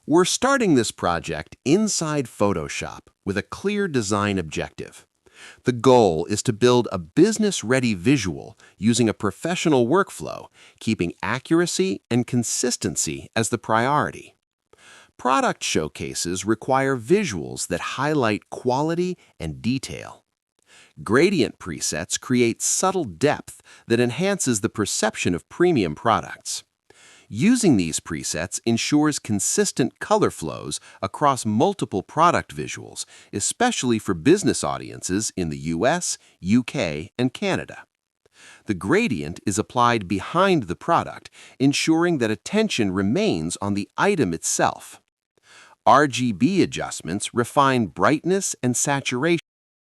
We're starting this project inside Photoshop with a clear design objective. The goal is to build a business-ready visual using a professional workflow, keeping accuracy and consistency as the priority. Product showcases require visuals that highlight quality and detail. Gradient presets create subtle depth that enhances the perception of premium products. Using these presets ensures consistent color flows across multiple product visuals, especially for business audiences in the US, UK, and Canada. The gradient is applied behind the product, ensuring that attention remains on the item itself. RGB adjustments refine brightness and saturation.